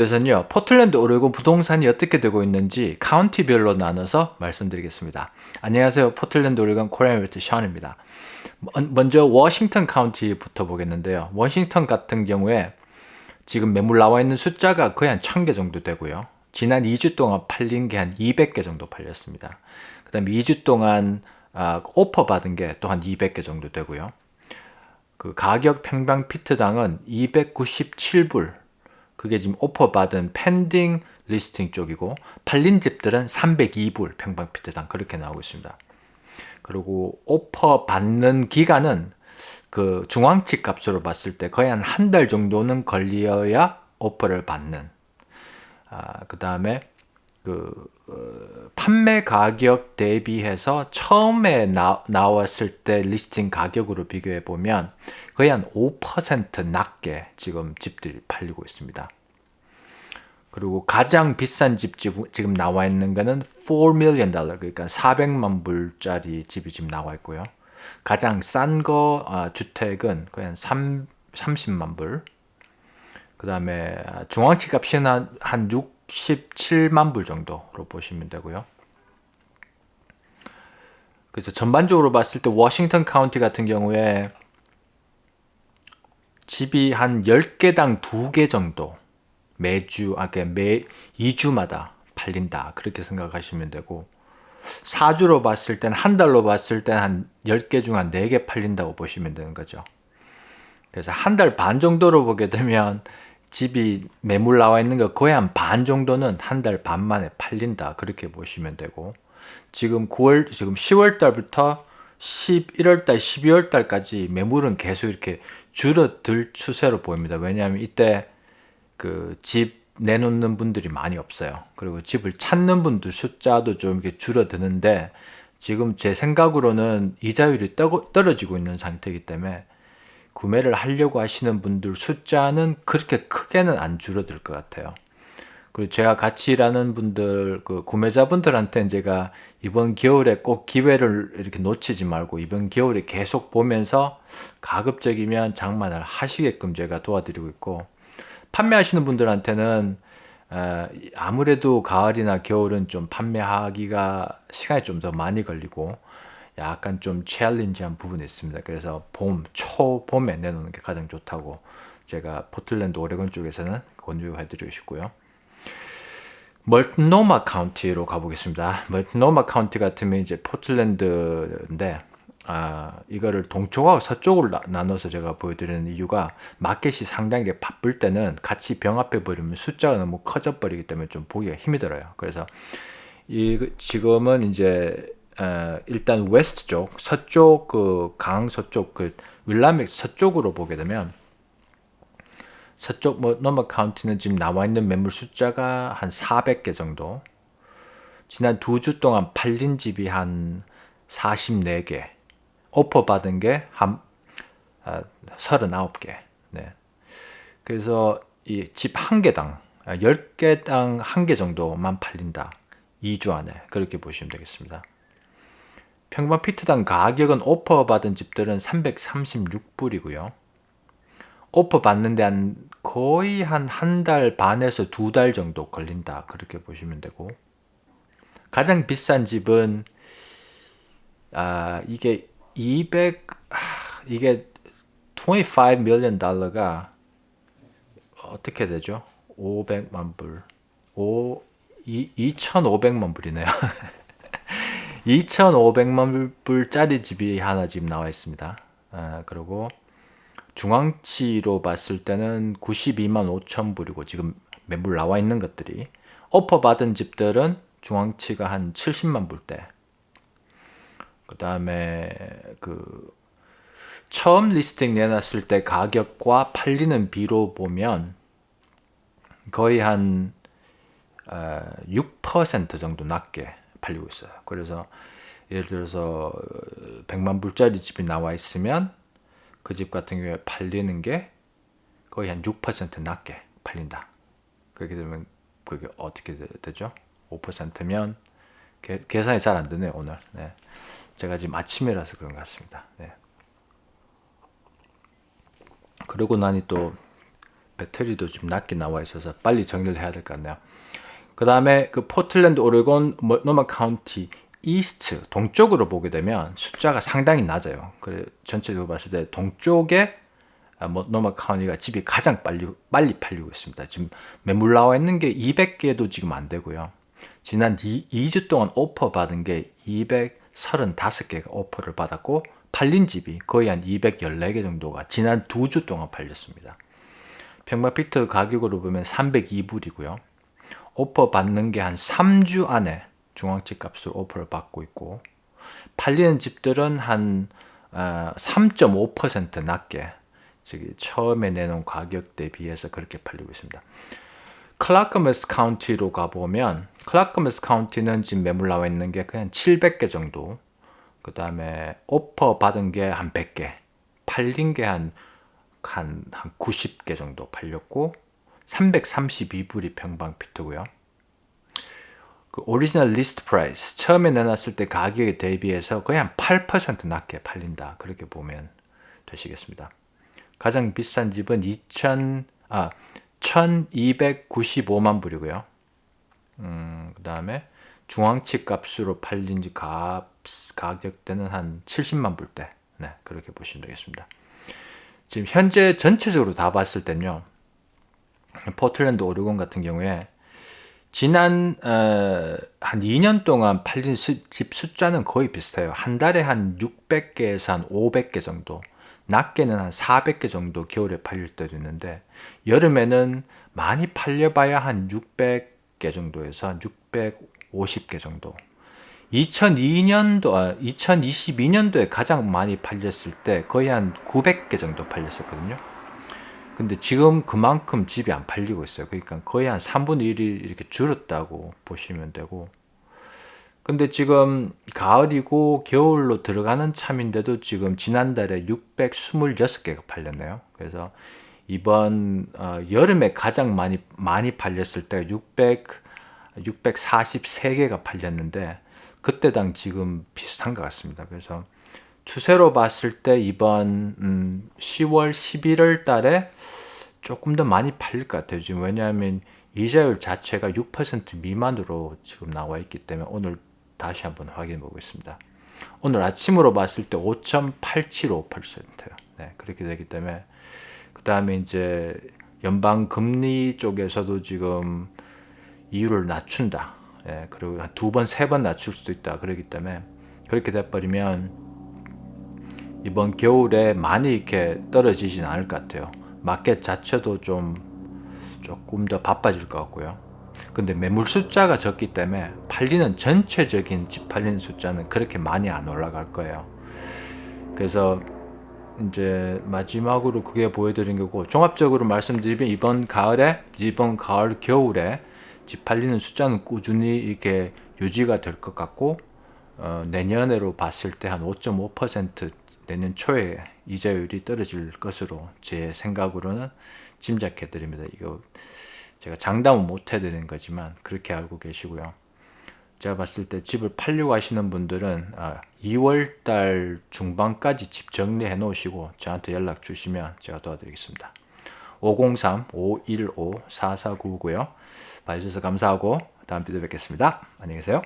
그래서요, 포틀랜드 오레곤 부동산이 어떻게 되고 있는지 카운티별로 나눠서 말씀드리겠습니다. 안녕하세요. 포틀랜드 오레곤 코리안리얼터 션입니다. 먼저 워싱턴 카운티부터 보겠는데요. 워싱턴 같은 경우에 지금 매물 나와 있는 숫자가 거의 한 1000개 정도 되고요. 지난 2주 동안 팔린 게 한 200개 정도 팔렸습니다. 그 다음에 2주 동안 오퍼 받은 게 또 한 200개 정도 되고요. 그 가격 평방피트당은 297불. 그게 지금 오퍼 받은 펜딩 리스팅 쪽이고, 팔린 집들은 302불 평방피트당 그렇게 나오고 있습니다. 그리고 오퍼 받는 기간은 그 중앙치 값으로 봤을 때 거의 한 달 정도는 걸려야 오퍼를 받는. 그 다음에 판매 가격 대비해서 처음에 나왔을 때 리스팅 가격으로 비교해 보면 거의 한 5% 낮게 지금 집들이 팔리고 있습니다. 그리고 가장 비싼 집 지금 나와 있는 거는 $4 million, 그러니까 400만 불짜리 집이 지금 나와 있고요. 가장 싼 거 주택은 거의 한 30만 불. 그 다음에 중앙치 값이 한 67만 불 정도로 보시면 되고요. 그래서 전반적으로 봤을 때 워싱턴 카운티 같은 경우에 집이 한 10개당 2개 정도 매주, 매 2주마다 팔린다. 그렇게 생각하시면 되고, 4주로 봤을 땐, 한 달로 봤을 땐 한 10개 중 한 4개 팔린다고 보시면 되는 거죠. 그래서 한 달 반 정도로 보게 되면 집이 매물 나와 있는 거 거의 한 반 정도는 한 달 반 만에 팔린다. 그렇게 보시면 되고, 지금 10월 달부터 11월 달, 12월 달까지 매물은 계속 이렇게 줄어들 추세로 보입니다. 왜냐하면 이때 그 집 내놓는 분들이 많이 없어요. 그리고 집을 찾는 분들 숫자도 좀 이렇게 줄어드는데, 지금 제 생각으로는 이자율이 떨어지고 있는 상태이기 때문에 구매를 하려고 하시는 분들 숫자는 그렇게 크게는 안 줄어들 것 같아요. 그리고 제가 같이 일하는 분들, 그 구매자분들한테는 제가 이번 겨울에 꼭 기회를 이렇게 놓치지 말고 이번 겨울에 계속 보면서 가급적이면 장만을 하시게끔 제가 도와드리고 있고, 판매하시는 분들한테는 아무래도 가을이나 겨울은 좀 판매하기가 시간이 좀 더 많이 걸리고 약간 좀 챌린지한 부분이 있습니다. 그래서 초봄에 내놓는 게 가장 좋다고 제가 포틀랜드 오레곤 쪽에서는 권유해드리고 싶고요. 멀티노마 카운티로 가보겠습니다. 멀티노마 카운티 같으면 이제 포틀랜드인데, 이거를 동쪽하고 서쪽으로 나눠서 제가 보여드리는 이유가, 마켓이 상당히 바쁠 때는 같이 병합해 버리면 숫자가 너무 커져 버리기 때문에 좀 보기가 힘이 들어요. 그래서 지금은 이제 일단 웨스트 쪽, 서쪽 그 강 서쪽 그 윌라믹 서쪽으로 보게 되면, 서쪽 노마 카운티는 지금 나와 있는 매물 숫자가 한 400개 정도. 지난 2주 동안 팔린 집이 한 44개. 오퍼 받은 게 한 39개. 네. 그래서 이 집 한 개당 10개당 한 개 정도만 팔린다. 2주 안에. 그렇게 보시면 되겠습니다. 평방 피트당 가격은 오퍼 받은 집들은 336불이고요. 오퍼 받는데 거의 한 달 반에서 2달 정도 걸린다. 그렇게 보시면 되고, 가장 비싼 집은 이게 이게 $25 million 어떻게 되죠? 500만 불. 2,500만 불이네요. 2,500만 불짜리 집이 하나 지금 나와 있습니다. 그리고 중앙치로 봤을 때는 92만 5천 불이고, 지금 매물 나와 있는 것들이 오퍼 받은 집들은 중앙치가 한 70만 불대. 그 다음에 처음 리스팅 내놨을 때 가격과 팔리는 비로 보면 거의 한 6% 정도 낮게 팔리고 있어요. 그래서 예를 들어서 100만 불짜리 집이 나와 있으면 그 집 같은 경우에 팔리는 게 거의 한 6% 낮게 팔린다. 그렇게 되면 그게 어떻게 되죠? 5%면 계산이 잘 안 되네요, 오늘. 네. 제가 지금 아침이라서 그런 것 같습니다. 네. 그러고 나니 또 배터리도 좀 낮게 나와 있어서 빨리 정리를 해야 될 것 같네요. 그 다음에 그 포틀랜드, 오레곤, 모노마 카운티 이스트 동쪽으로 보게 되면 숫자가 상당히 낮아요. 그래 전체적으로 봤을 때 동쪽에 모노마 카운티가 집이 가장 빨리 팔리고 있습니다. 지금 매물 나와 있는 게 200개도 지금 안 되고요. 지난 2주 동안 오퍼 받은 게 235개가 오퍼를 받았고 팔린 집이 거의 한 214개 정도가 지난 2주 동안 팔렸습니다. 평방피트 가격으로 보면 302불이고요. 오퍼 받는 게 한 3주 안에 중앙집 값으로 오퍼를 받고 있고 팔리는 집들은 한 3.5% 낮게 처음에 내놓은 가격 대비해서 그렇게 팔리고 있습니다. 클라크머스 카운티로 가보면 클라크머스 카운티는 지금 매물 나와 있는 게 그냥 700개 정도, 그 다음에 오퍼 받은 게 한 100개, 팔린 게 한 90개 정도 팔렸고 332불이 평방피트고요. 그 오리지널 리스트 프라이스 처음에 내놨을 때 가격에 대비해서 거의 한 8% 낮게 팔린다, 그렇게 보면 되시겠습니다. 가장 비싼 집은 1295만 불이고요. 그 다음에 중앙집 값으로 팔린 집 가격대는 한 70만 불대. 네, 그렇게 보시면 되겠습니다. 지금 현재 전체적으로 다 봤을 때는요, 포틀랜드, 오레곤 같은 경우에 지난 한 2년 동안 팔린 집 숫자는 거의 비슷해요. 한 달에 한 600개에서 한 500개 정도, 낮게는 한 400개 정도 겨울에 팔릴 때도 있는데 여름에는 많이 팔려봐야 한 600개 정도에서 한 650개 정도. 2022년도에 가장 많이 팔렸을 때 거의 한 900개 정도 팔렸었거든요. 근데 지금 그만큼 집이 안 팔리고 있어요. 그러니까 거의 한 3분의 1이 이렇게 줄었다고 보시면 되고, 근데 지금 가을이고 겨울로 들어가는 참인데도 지금 지난달에 626개가 팔렸네요. 그래서 이번 여름에 가장 많이 팔렸을 때 643개가 팔렸는데 그때당 지금 비슷한 것 같습니다. 그래서 추세로 봤을 때 이번 10월, 11월 달에 조금 더 많이 팔릴 것 같아요. 지금 왜냐하면 이자율 자체가 6% 미만으로 지금 나와 있기 때문에 오늘 다시 한번 확인해 보겠습니다. 오늘 아침으로 봤을 때 5.875%예요. 네, 그렇게 되기 때문에 그 다음에 이제 연방 금리 쪽에서도 지금 이율을 낮춘다. 예, 그리고 한 2번, 3번 낮출 수도 있다. 그렇기 때문에 그렇게 돼버리면 이번 겨울에 많이 이렇게 떨어지진 않을 것 같아요. 마켓 자체도 조금 더 바빠질 것 같고요. 근데 매물 숫자가 적기 때문에 팔리는 전체적인 집 팔리는 숫자는 그렇게 많이 안 올라갈 거예요. 그래서 이제 마지막으로 그게 보여드린 거고, 종합적으로 말씀드리면 이번 가을 겨울에 집 팔리는 숫자는 꾸준히 이렇게 유지가 될 것 같고, 내년으로 봤을 때 한 5.5% 내년 초에 이자율이 떨어질 것으로 제 생각으로는 짐작해 드립니다. 이거 제가 장담은 못 해드리는 거지만 그렇게 알고 계시고요. 제가 봤을 때 집을 팔려고 하시는 분들은 2월달 중반까지 집 정리해 놓으시고 저한테 연락 주시면 제가 도와드리겠습니다. 503-515-4499고요. 봐주셔서 감사하고 다음 비디오 뵙겠습니다. 안녕히 계세요.